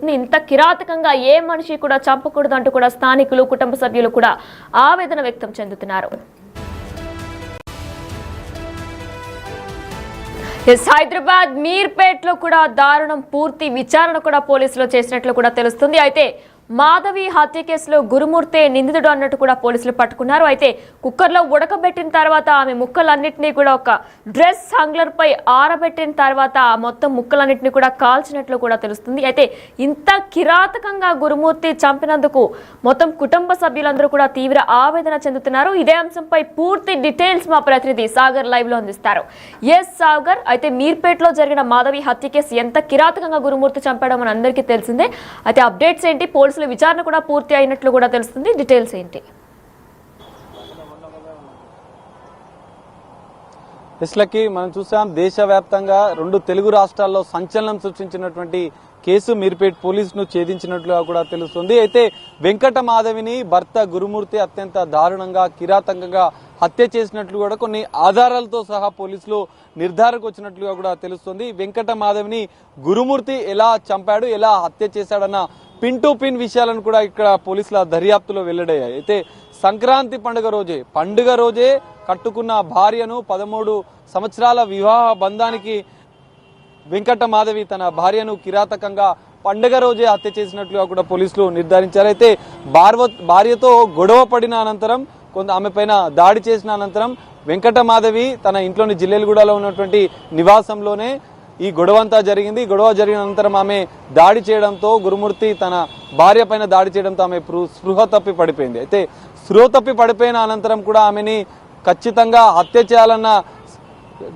తెలుస్తుంది. ఇంత కిరాతకంగా ఏ మనిషి కూడా చంపకూడదు అంటూ కూడా స్థానికులు కుటుంబ సభ్యులు కూడా ఆవేదన వ్యక్తం చెందుతున్నారు. హైదరాబాద్ మీర్పేట్ లో కూడా దారుణం. పూర్తి విచారణ కూడా పోలీసులు చేసినట్లు కూడా తెలుస్తుంది. అయితే మాధవి హత్య కేసులో గురుమూర్తి నిందితుడు అన్నట్టు కూడా పోలీసులు పట్టుకున్నారు. అయితే కుక్కర్లో ఉడకబెట్టిన తర్వాత ఆమె ముక్కలన్నింటినీ కూడా ఒక డ్రెస్ హంగ్లర్ పై ఆరబెట్టిన తర్వాత మొత్తం ముక్కలన్నింటినీ కూడా కాల్చినట్లు కూడా తెలుస్తుంది. అయితే ఇంత కిరాతకంగా గురుమూర్తి చంపినందుకు మొత్తం కుటుంబ సభ్యులందరూ కూడా తీవ్ర ఆవేదన చెందుతున్నారు. ఇదే అంశంపై పూర్తి డీటెయిల్స్ మా ప్రతినిధి సాగర్ లైవ్ లో అందిస్తారు. ఎస్ సాగర్, అయితే మీర్పేట్ లో జరిగిన మాధవి హత్య కేసు ఎంత కిరాతకంగా గురుమూర్తి చంపడం అని అందరికీ తెలిసిందే. అయితే అప్డేట్స్ ఏంటి? విచారణ కూడా పూర్తి అయినట్లు కూడా తెలుస్తుంది. డీటెయిల్స్ ఏంటి? ఇస్లకి మనం చూసాం, దేశవ్యాప్తంగా 2 తెలుగు రాష్ట్రాల్లో సంచలనం సృష్టించినటువంటి కేసు మీర్పేట్ పోలీసును ఛేదించినట్లుగా కూడా తెలుస్తుంది. అయితే వెంకట మాధవిని భర్త గురుమూర్తి అత్యంత దారుణంగా కిరాతకంగా హత్య చేసినట్లు కూడా కొన్ని ఆధారాలతో సహా పోలీసులు నిర్ధారణకు వచ్చినట్లుగా కూడా తెలుస్తుంది. వెంకట మాధవిని గురుమూర్తి ఎలా చంపాడు, ఎలా హత్య చేశాడన్న పిన్ టు పిన్ విషయాలను కూడా ఇక్కడ పోలీసుల దర్యాప్తులో వెల్లడయ్యాయి. అయితే సంక్రాంతి పండుగ రోజే కట్టుకున్న భార్యను 13 సంవత్సరాల వివాహ బంధానికి వెంకట మాధవి తన భార్యను కిరాతకంగా పండుగ రోజే హత్య చేసినట్లుగా కూడా పోలీసులు నిర్ధారించారు. అయితే భార్యతో గొడవ పడిన అనంతరం ఆమె పైన దాడి చేసిన అనంతరం వెంకట మాధవి తన ఇంట్లోని జిల్లెలగూడలో ఉన్నటువంటి నివాసంలోనే ఈ గొడవంతా జరిగింది. గొడవ జరిగిన అనంతరం ఆమె దాడి చేయడంతో గురుమూర్తి తన భార్య పైన దాడి చేయడంతో ఆమె స్పృహ తప్పి పడిపోయింది. అయితే స్పృహ తప్పి పడిపోయిన అనంతరం కూడా ఆమెని ఖచ్చితంగా హత్య చేయాలన్న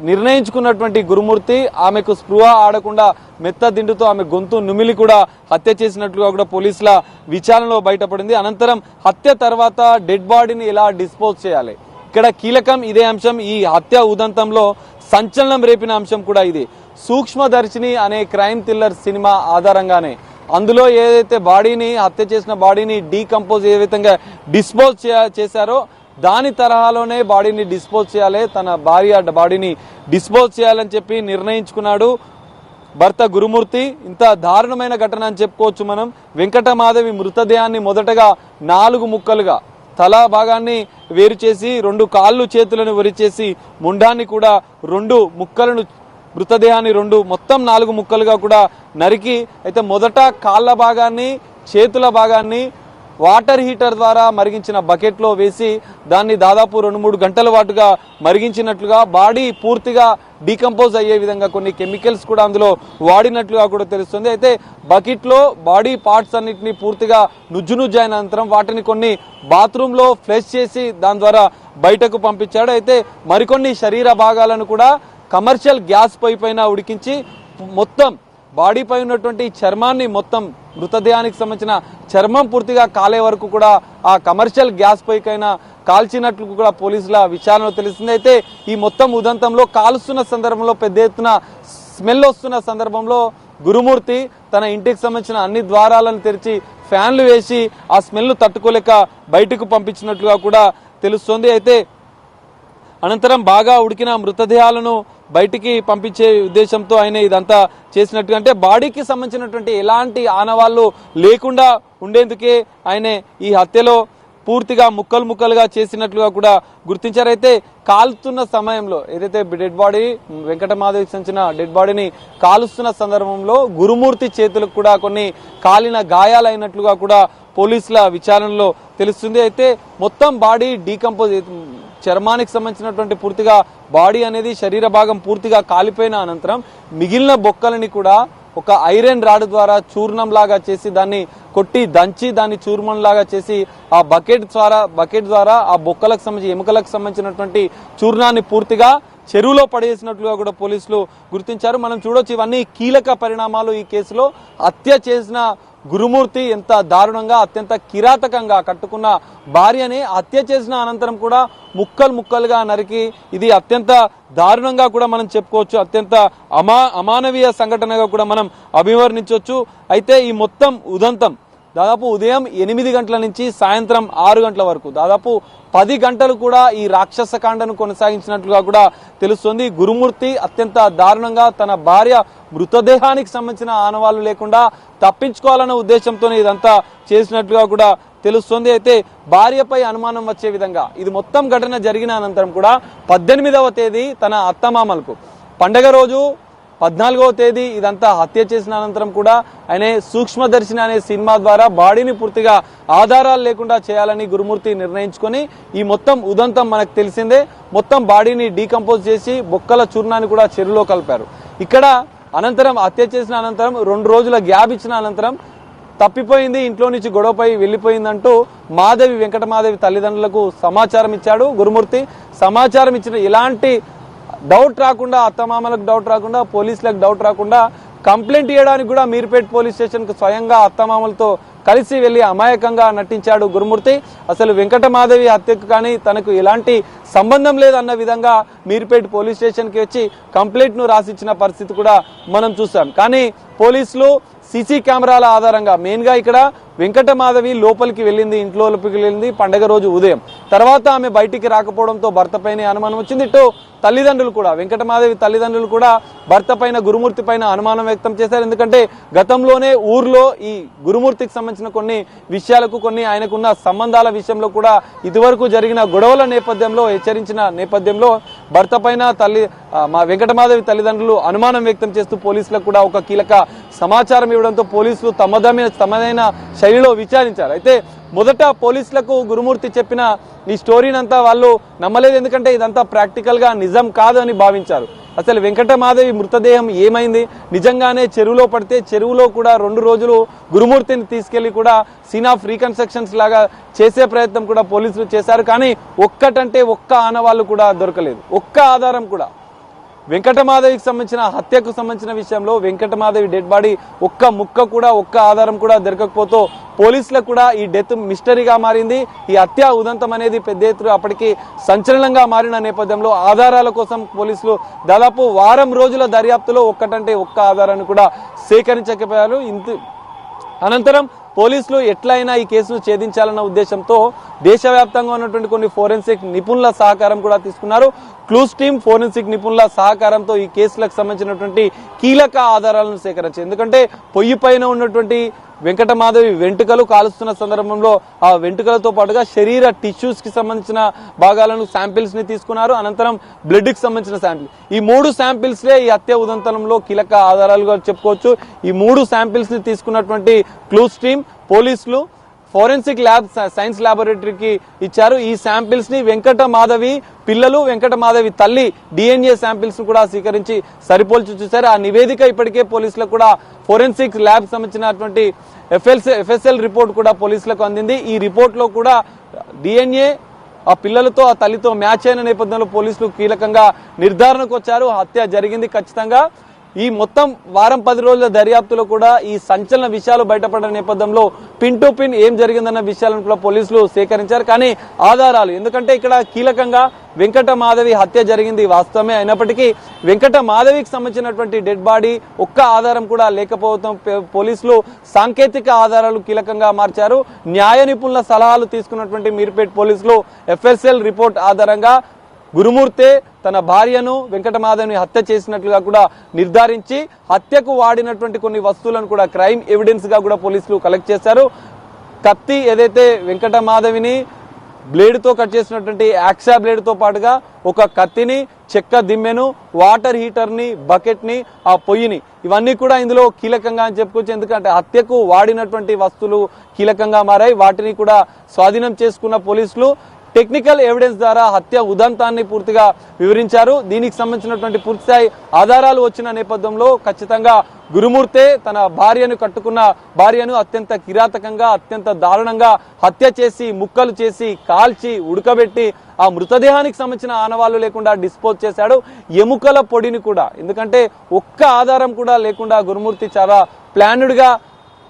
నిర్ణయించుకున్నటువంటి గురుమూర్తి ఆమెకు స్పృహ ఆడకుండా మెత్త దిండుతో ఆమె గొంతు నుమిలి కూడా హత్య చేసినట్లుగా కూడా పోలీసుల విచారణలో బయటపడింది. అనంతరం హత్య తర్వాత డెడ్ బాడీని ఎలా డిస్పోజ్ చేయాలి, ఇక్కడ కీలకం ఇదే అంశం. ఈ హత్య ఉదంతంలో సంచలనం రేపిన అంశం కూడా ఇది. సూక్ష్మదర్శిని అనే క్రైమ్ థ్రిల్లర్ సినిమా ఆధారంగానే అందులో ఏదైతే హత్య చేసిన బాడీని డీకంపోజ్ ఏ విధంగా డిస్పోజ్ చేశారో దాని తరహాలోనే బాడీని డిస్పోజ్ చేయాలి, తన భార్య బాడీని డిస్పోజ్ చేయాలని చెప్పి నిర్ణయించుకున్నాడు భర్త గురుమూర్తి. ఇంత దారుణమైన ఘటన అని చెప్పుకోవచ్చు మనం. వెంకట మాధవి మృతదేహాన్ని మొదటగా 4 ముక్కలుగా తల భాగాన్ని వేరు చేసి 2 కాళ్ళు చేతులను వరిచేసి ముండాన్ని కూడా 2 ముక్కలను మృతదేహాన్ని మొత్తం 4 ముక్కలుగా కూడా నరికి, అయితే మొదట కాళ్ళ భాగాన్ని చేతుల భాగాన్ని వాటర్ హీటర్ ద్వారా మరిగించిన బకెట్లో వేసి దాన్ని దాదాపు 2-3 గంటల పాటుగా మరిగించినట్లుగా, బాడీ పూర్తిగా డీకంపోజ్ అయ్యే విధంగా కొన్ని కెమికల్స్ కూడా అందులో వాడినట్లుగా కూడా తెలుస్తుంది. అయితే బకెట్లో బాడీ పార్ట్స్ అన్నింటినీ పూర్తిగా నుజ్జు అయిన అనంతరం వాటిని కొన్ని బాత్రూంలో ఫ్లష్ చేసి దాని ద్వారా బయటకు పంపించాడు. అయితే మరికొన్ని శరీర భాగాలను కూడా కమర్షియల్ గ్యాస్ పైన ఉడికించి మొత్తం బాడీ పై ఉన్నటువంటి చర్మాన్ని మొత్తం మృతదేహానికి సంబంధించిన చర్మం పూర్తిగా కాలే వరకు కూడా ఆ కమర్షియల్ గ్యాస్ పైకైనా కాల్చినట్లు కూడా పోలీసుల విచారణలో తెలిసింది. అయితే ఈ మొత్తం ఉదంతంలో కాలుస్తున్న సందర్భంలో పెద్ద ఎత్తున స్మెల్ వస్తున్న సందర్భంలో గురుమూర్తి తన ఇంటికి సంబంధించిన అన్ని ద్వారాలను తెరిచి ఫ్యాన్లు వేసి ఆ స్మెల్ తట్టుకోలేక బయటకు పంపించినట్లుగా కూడా తెలుస్తోంది. అయితే అనంతరం బాగా ఉడికిన మృతదేహాలను బయటికి పంపించే ఉద్దేశంతో ఆయన ఇదంతా చేసినట్టుగా, అంటే బాడీకి సంబంధించినటువంటి ఎలాంటి ఆనవాళ్లు లేకుండా ఉండేందుకే ఆయన ఈ హత్యలో పూర్తిగా ముక్కలుగా చేసినట్లుగా కూడా గుర్తించారు. అయితే కాలుతున్న సమయంలో ఏదైతే డెడ్ బాడీ వెంకట మాధవికి సంబంధించిన డెడ్ బాడీని కాలుస్తున్న సందర్భంలో గురుమూర్తి చేతులకు కూడా కొన్ని కాలిన గాయాలైనట్లుగా కూడా పోలీసుల విచారణలో తెలుస్తుంది. అయితే మొత్తం బాడీ డీకంపోజ్, చర్మానికి సంబంధించినటువంటి పూర్తిగా బాడీ అనేది శరీర భాగం పూర్తిగా కాలిపోయిన అనంతరం మిగిలిన బొక్కలని కూడా ఒక ఐరన్ రాడ్ ద్వారా చూర్ణం లాగా చేసి దాన్ని కొట్టి దంచి దాన్ని చూర్ణం లాగా చేసి ఆ బకెట్ ద్వారా ఆ బొక్కలకు సంబంధించి ఎముకలకు సంబంధించినటువంటి చూర్ణాన్ని పూర్తిగా చెరువులో పడేసినట్లుగా కూడా పోలీసులు గుర్తించారు. మనం చూడొచ్చు, ఇవన్నీ కీలక పరిణామాలు ఈ కేసులో. హత్య చేసిన గురుమూర్తి ఎంత దారుణంగా అత్యంత కిరాతకంగా కట్టుకున్న భార్యని హత్య చేసిన అనంతరం కూడా ముక్కలుగా నరికి, ఇది అత్యంత దారుణంగా కూడా మనం చెప్పుకోవచ్చు. అత్యంత అమానవీయ సంఘటనగా కూడా మనం అభివర్ణించవచ్చు. అయితే ఈ మొత్తం ఉదంతం దాదాపు ఉదయం 8 గంటల నుంచి సాయంత్రం 6 గంటల వరకు దాదాపు 10 గంటలు కూడా ఈ రాక్షస కాండను కొనసాగించినట్లుగా కూడా తెలుస్తుంది. గురుమూర్తి అత్యంత దారుణంగా తన భార్య మృతదేహానికి సంబంధించిన ఆనవాళ్లు లేకుండా తప్పించుకోవాలన్న ఉద్దేశంతోనే ఇదంతా చేసినట్లుగా కూడా తెలుస్తుంది. అయితే భార్యపై అనుమానం వచ్చే విధంగా ఇది మొత్తం ఘటన జరిగిన అనంతరం కూడా 18వ తేదీ తన అత్తమామలకు పండగ రోజు 14వ తేదీ ఇదంతా హత్య చేసిన అనంతరం కూడా ఆయన సూక్ష్మదర్శిని అనే సినిమా ద్వారా బాడీని పూర్తిగా ఆధారాలు లేకుండా చేయాలని గురుమూర్తి నిర్ణయించుకొని ఈ మొత్తం ఉదంతం మనకు తెలిసిందే. మొత్తం బాడీని డీకంపోజ్ చేసి బొక్కల చూర్ణాన్ని కూడా చెరువులో కలిపారు. ఇక్కడ అనంతరం హత్య చేసిన అనంతరం 2 రోజుల గ్యాప్ ఇచ్చిన అనంతరం తప్పిపోయింది, ఇంట్లో నుంచి గొడవపై వెళ్లిపోయిందంటూ మాధవి వెంకటమాధవి తల్లిదండ్రులకు సమాచారం ఇచ్చాడు గురుమూర్తి. సమాచారం ఇచ్చిన ఎలాంటి డౌట్ రాకుండా, అత్తమామలకు డౌట్ రాకుండా, పోలీసులకు డౌట్ రాకుండా కంప్లైంట్ ఇవ్వడానికి కూడా మీర్పేట్ పోలీస్ స్టేషన్ కు స్వయంగా అత్తమామలతో కలిసి వెళ్లి అమాయకంగా నటించాడు గురుమూర్తి. అసలు వెంకటమాధవి హత్యకు కానీ తనకు ఎలాంటి సంబంధం లేదన్న విధంగా మీర్పేట్ పోలీస్ స్టేషన్ కి వచ్చి కంప్లైంట్ ను రాసిచ్చిన పరిస్థితి కూడా మనం చూసాం. కానీ పోలీసులు సీసీ కెమెరాల ఆధారంగా మెయిన్ గా ఇక్కడ వెంకటమాధవి లోపలికి వెళ్ళింది, ఇంట్లో లోపలికి వెళ్ళింది పండగ రోజు ఉదయం. తర్వాత ఆమె బయటికి రాకపోవడంతో భర్త పైన అనుమానం వచ్చింది. ఇటు తల్లిదండ్రులు కూడా వెంకటమాధవి తల్లిదండ్రులు కూడా భర్త పైన గురుమూర్తి పైన అనుమానం వ్యక్తం చేశారు. ఎందుకంటే గతంలోనే ఊర్లో ఈ గురుమూర్తికి సంబంధించిన కొన్ని విషయాలకు, కొన్ని ఆయనకున్న సంబంధాల విషయంలో కూడా ఇదివరకు జరిగిన గొడవల నేపథ్యంలో హెచ్చరించిన నేపథ్యంలో భర్త పైన మా వెంకటమాధవి తల్లిదండ్రులు అనుమానం వ్యక్తం చేస్తూ పోలీసులకు కూడా ఒక కీలక సమాచారం ఇవ్వడంతో పోలీసులు తమదైన శైలిలో విచారించారు. అయితే మొదట పోలీసులకు గురుమూర్తి చెప్పిన ఈ స్టోరీనంతా వాళ్ళు నమ్మలేదు. ఎందుకంటే ఇదంతా ప్రాక్టికల్ గా నిజం కాదు అని భావించారు. అసలు వెంకటమాధవి మృతదేహం ఏమైంది, నిజంగానే చెరువులో పడితే చెరువులో కూడా 2 రోజులు గురుమూర్తిని తీసుకెళ్లి కూడా సీన్ ఆఫ్ రీకన్స్ట్రక్షన్స్ లాగా చేసే ప్రయత్నం కూడా పోలీసులు చేశారు. కానీ ఒక్కటంటే ఒక్క ఆనవాళ్లు కూడా దొరకలేదు, ఒక్క ఆధారం కూడా. వెంకటమాధవికి సంబంధించిన హత్యకు సంబంధించిన విషయంలో వెంకటమాధవి డెడ్ బాడీ ఒక్క ముక్క కూడా, ఒక్క ఆధారం కూడా దొరకకపోతే పోలీసులకు కూడా ఈ డెత్ మిస్టరీగా మారింది. ఈ హత్య ఉదంతం అనేది పెద్ద ఎత్తున అప్పటికి సంచలనంగా మారిన నేపథ్యంలో ఆధారాల కోసం పోలీసులు దాదాపు వారం రోజుల దర్యాప్తులో ఒక్కటంటే ఒక్క ఆధారాన్ని కూడా సేకరించకపోయారు. అనంతరం పోలీసులు ఎట్లయినా ఈ కేసును ఛేదించాలన్న ఉద్దేశంతో దేశవ్యాప్తంగా ఉన్నటువంటి కొన్ని ఫోరెన్సిక్ నిపుణుల సహకారం కూడా తీసుకున్నారు. క్లూస్ టీమ్ ఫోరెన్సిక్ నిపుణుల సహకారంతో ఈ కేసులకు సంబంధించినటువంటి కీలక ఆధారాలను సేకరించారు. ఎందుకంటే పొయ్యి పైన ఉన్నటువంటి వెంకటమాధవి వెంట్రుకలు కాలుస్తున్న సందర్భంలో ఆ వెంట్రుకలతో పాటుగా శరీర టిష్యూస్ కి సంబంధించిన భాగాలను శాంపిల్స్ ని తీసుకున్నారు. అనంతరం బ్లడ్ కి సంబంధించిన శాంపిల్, ఈ 3 శాంపిల్స్లే ఈ హత్య ఉదంతంలో కీలక ఆధారాలుగా చెప్పుకోవచ్చు. ఈ 3 శాంపిల్స్ ని తీసుకున్నటువంటి క్లూస్ టీమ్ పోలీసులు ఫోరెన్సిక్ ల్యాబ్ సైన్స్ ల్యాబొరేటరీకి ఇచ్చారు. ఈ శాంపిల్స్ ని వెంకటమాధవి పిల్లలు, వెంకటమాధవి తల్లి DNA శాంపిల్స్ కూడా స్వీకరించి సరిపోల్చి చూశారు. ఆ నివేదిక ఇప్పటికే పోలీసులకు కూడా ఫోరెన్సిక్ ల్యాబ్ సంబంధించినటువంటి FSL రిపోర్ట్ కూడా పోలీసులకు అందింది. ఈ రిపోర్ట్ లో కూడా DNA ఆ పిల్లలతో ఆ తల్లితో మ్యాచ్ అయిన నేపథ్యంలో పోలీసులు కీలకంగా నిర్ధారణకు వచ్చారు. హత్య జరిగింది ఖచ్చితంగా. ఈ మొత్తం వారం 10 రోజుల దర్యాప్తులో కూడా ఈ సంచలన విషయాలు బయటపడిన నేపథ్యంలో పిన్ టు పిన్ ఏం జరిగిందన్న విషయాలను కూడా పోలీసులు సేకరించారు. కానీ ఆధారాలు, ఎందుకంటే ఇక్కడ కీలకంగా వెంకటమాధవి హత్య జరిగింది వాస్తవమే అయినప్పటికీ వెంకటమాధవికి సంబంధించినటువంటి డెడ్ బాడీ ఒక్క ఆధారం కూడా లేకపోవడం పోలీసులు సాంకేతిక ఆధారాలు కీలకంగా మార్చారు. న్యాయ నిపుణుల సలహాలు తీసుకున్నటువంటి మీర్పేట్ పోలీసులు FSL రిపోర్ట్ ఆధారంగా గురుమూర్తే తన భార్యను వెంకటమాధవిని హత్య చేసినట్లుగా కూడా నిర్ధారించి హత్యకు వాడినటువంటి కొన్ని వస్తువులను కూడా క్రైమ్ ఎవిడెన్స్ గా కూడా పోలీసులు కలెక్ట్ చేశారు. కత్తి ఏదైతే వెంకటమాధవిని బ్లేడ్ తో కట్ చేసినటువంటి యాక్సా బ్లేడ్ తో పాటుగా ఒక కత్తిని, చెక్క దిమ్మెను, వాటర్ హీటర్ ని, బకెట్ ని, ఆ పొయ్యిని, ఇవన్నీ కూడా ఇందులో కీలకంగా అని చెప్పుకోవచ్చు. ఎందుకంటే హత్యకు వాడినటువంటి వస్తువులు కీలకంగా మారాయి. వాటిని కూడా స్వాధీనం చేసుకున్న పోలీసులు టెక్నికల్ ఎవిడెన్స్ ద్వారా హత్య ఉదంతాన్ని పూర్తిగా వివరించారు. దీనికి సంబంధించినటువంటి పూర్తిస్థాయి ఆధారాలు వచ్చిన నేపథ్యంలో ఖచ్చితంగా గురుమూర్తే తన భార్యను కట్టుకున్న భార్యను అత్యంత కిరాతకంగా, అత్యంత దారుణంగా హత్య చేసి, ముక్కలు చేసి, కాల్చి, ఉడకబెట్టి ఆ మృతదేహానికి సంబంధించిన ఆనవాళ్లు లేకుండా డిస్పోజ్ చేశాడు. ఎముకల పొడిని కూడా, ఎందుకంటే ఒక్క ఆధారం కూడా లేకుండా గురుమూర్తి చాలా ప్లాన్డ్ గా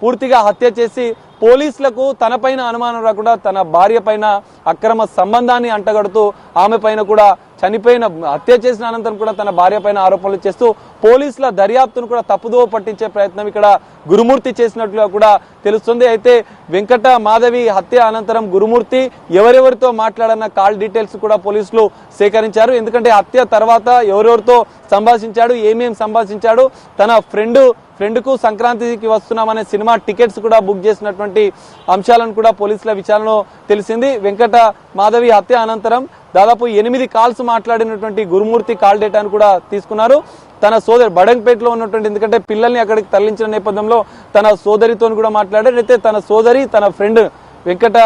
పూర్తిగా హత్య చేసి పోలీసులకు తన పైన అనుమానం రాకుండా తన భార్య పైన అక్రమ సంబంధాన్ని అంటగడుతూ ఆమె పైన కూడా చనిపోయిన హత్య చేసిన అనంతరం కూడా తన భార్య పైన ఆరోపణలు చేస్తూ పోలీసుల దర్యాప్తును కూడా తప్పుదోవ పట్టించే ప్రయత్నం ఇక్కడ గురుమూర్తి చేసినట్లుగా కూడా తెలుస్తుంది. అయితే వెంకట మాధవి హత్య అనంతరం గురుమూర్తి ఎవరెవరితో మాట్లాడన్న కాల్ డీటెయిల్స్ కూడా పోలీసులు సేకరించారు. ఎందుకంటే హత్య తర్వాత ఎవరెవరితో సంభాషించాడు, ఏమేం సంభాషించాడు, తన ఫ్రెండ్కు సంక్రాంతికి వస్తున్నామనే సినిమా టికెట్స్ కూడా బుక్ చేసినటువంటి అంశాలను కూడా పోలీసుల విచారణలో తెలిసింది. వెంకట మాధవి హత్య అనంతరం దాదాపు 8 కాల్స్ మాట్లాడినటువంటి గురుమూర్తి కాల్ డేటాను కూడా తీసుకున్నారు. తన సోదరి బడంగపేటలో ఉన్నటువంటి, ఎందుకంటే పిల్లల్ని అక్కడికి తరలించిన నేపథ్యంలో తన సోదరితో కూడా మాట్లాడారు. అయితే తన సోదరి, తన ఫ్రెండ్ వెంకట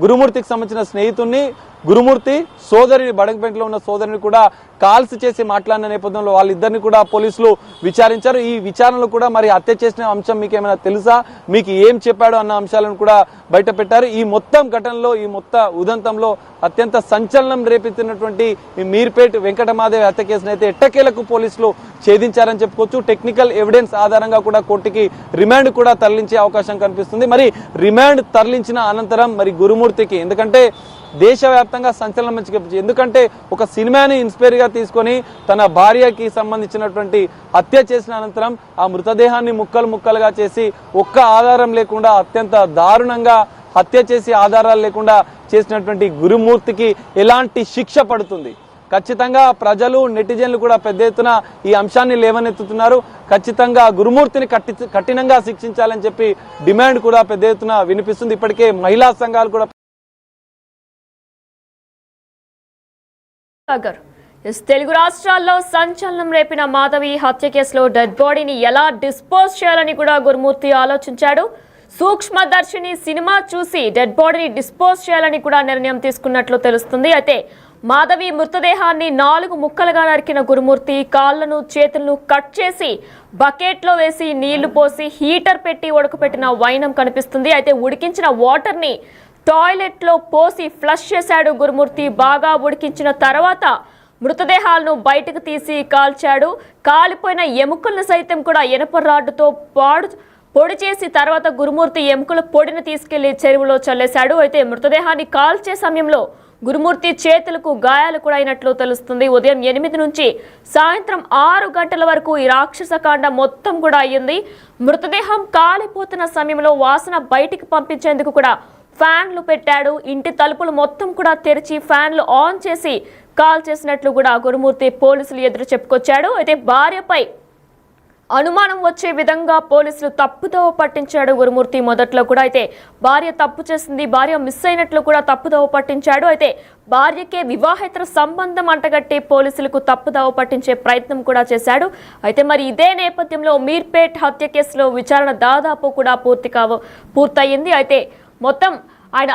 గురుమూర్తికి సంబంధించిన స్నేహితుడిని, గురుమూర్తి సోదరిని, బడంగపేటలో ఉన్న సోదరిని కూడా కాల్స్ చేసి మాట్లాడిన నేపథ్యంలో వాళ్ళిద్దరిని కూడా పోలీసులు విచారించారు. ఈ విచారణలో కూడా మరి హత్య చేసిన అంశం మీకు ఏమైనా తెలుసా, మీకు ఏం చెప్పాడు అన్న అంశాలను కూడా బయట పెట్టారు. ఈ మొత్తం ఘటనలో, ఈ మొత్తం ఉదంతంలో అత్యంత సంచలనం రేపెత్తినటువంటి ఈ మీర్పేట్ వెంకటమాధవి హత్య కేసును అయితే ఎట్టకేలకు పోలీసులు ఛేదించారని చెప్పుకోవచ్చు. టెక్నికల్ ఎవిడెన్స్ ఆధారంగా కూడా కోర్టుకి రిమాండ్ కూడా తరలించే అవకాశం కనిపిస్తుంది. మరి రిమాండ్ తరలించిన అనంతరం మరి గురుమూర్తికి, ఎందుకంటే దేశవ్యాప్తంగా సంచలనం చెప్పచ్చు, ఎందుకంటే ఒక సినిమాని ఇన్స్పైర్ గా తీసుకొని తన భార్యకి సంబంధించినటువంటి హత్య చేసిన అనంతరం ఆ మృతదేహాన్ని ముక్కలు ముక్కలుగా చేసి ఒక్క ఆధారం లేకుండా అత్యంత దారుణంగా హత్య చేసి ఆధారాలు లేకుండా చేసినటువంటి గురుమూర్తికి ఎలాంటి శిక్ష పడుతుంది? ఖచ్చితంగా ప్రజలు, నెటిజన్లు కూడా పెద్ద ఎత్తున ఈ అంశాన్ని లేవనెత్తుతున్నారు. ఖచ్చితంగా గురుమూర్తిని కఠినంగా శిక్షించాలని చెప్పి డిమాండ్ కూడా పెద్ద ఎత్తున వినిపిస్తుంది. ఇప్పటికే మహిళా సంఘాలు కూడా తెలుగు రాష్ట్రాల్లో సంచలనం రేపిన మాధవి హత్య కేసులో డెడ్ బాడీని ఎలా డిస్పోజ్ చేయాలని కూడా గురుమూర్తి ఆలోచించాడు. సూక్ష్మదర్శిని సినిమా చూసి డెడ్ బాడీని డిస్పోజ్ చేయాలని కూడా నిర్ణయం తీసుకున్నట్లు తెలుస్తుంది. అయితే మాధవి మృతదేహాన్ని 4 ముక్కలుగా నరికిన గురుమూర్తి కాళ్లను, చేతులను కట్ చేసి బకెట్లో వేసి నీళ్లు పోసి హీటర్ పెట్టి ఉడకపెట్టిన వైనం కనిపిస్తుంది. అయితే ఉడికించిన వాటర్ని టాయిలెట్లో పోసి ఫ్లష్ చేశాడు గురుమూర్తి. బాగా ఉడికించిన తర్వాత మృతదేహాలను బయటకు తీసి కాల్చాడు. కాలిపోయిన ఎముకలను సైతం కూడా ఇనప రాడ్డుతో పొడి చేసి తర్వాత గురుమూర్తి ఎముకల పొడిని తీసుకెళ్లి చెరువులో చల్లేశాడు. అయితే మృతదేహాన్ని కాల్చే సమయంలో గురుమూర్తి చేతులకు గాయాలు కూడా అయినట్లు తెలుస్తుంది. ఉదయం 8 నుంచి సాయంత్రం 6 గంటల వరకు ఈ రాక్షసకాండ మొత్తం కూడా అయ్యింది. మృతదేహం కాలిపోతున్న సమయంలో వాసన బయటికి పంపించేందుకు కూడా ఫ్యాన్లు పెట్టాడు. ఇంటి తలుపులు మొత్తం కూడా తెరిచి ఫ్యాన్లు ఆన్ చేసి కాల్ చేసినట్లు కూడా గురుమూర్తి పోలీసులు ఎదురు చెప్పుకొచ్చాడు. అయితే భార్యపై అనుమానం వచ్చే విధంగా పోలీసులు తప్పుదోవ పట్టించాడు గురుమూర్తి మొదట్లో కూడా. అయితే భార్య తప్పు చేసింది, భార్య మిస్ అయినట్లు కూడా తప్పుదోవ పట్టించాడు. అయితే భార్యకే వివాహేతర సంబంధం అంటగట్టి పోలీసులకు తప్పుదోవ పట్టించే ప్రయత్నం కూడా చేశాడు. అయితే మరి ఇదే నేపథ్యంలో మీర్పేట్ హత్య కేసులో విచారణ దాదాపు కూడా పూర్తయింది. అయితే మొత్తం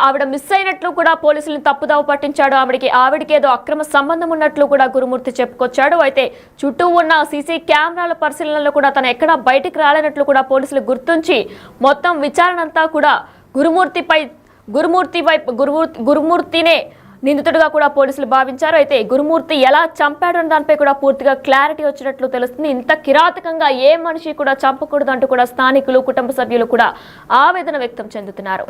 ఆవిడ మిస్ అయినట్లు కూడా పోలీసులను తప్పుదావ పట్టించాడు. ఆవిడికి ఏదో అక్రమ సంబంధం ఉన్నట్లు కూడా గురుమూర్తి చెప్పుకొచ్చాడు. అయితే చుట్టూ ఉన్న సీసీ కెమెరాల పరిశీలనలో కూడా తను ఎక్కడా బయటికి రాలేనట్లు కూడా పోలీసులు గుర్తించి మొత్తం విచారణ అంతా కూడా గురుమూర్తినే నిందితుడిగా కూడా పోలీసులు భావించారు. అయితే గురుమూర్తి ఎలా చంపాడు అన్న దానిపై కూడా పూర్తిగా క్లారిటీ వచ్చినట్లు తెలుస్తుంది. ఇంత కిరాతకంగా ఏ మనిషి కూడా చంపకూడదు అంటూ కూడా స్థానికులు, కుటుంబ సభ్యులు కూడా ఆవేదన వ్యక్తం చెందుతున్నారు.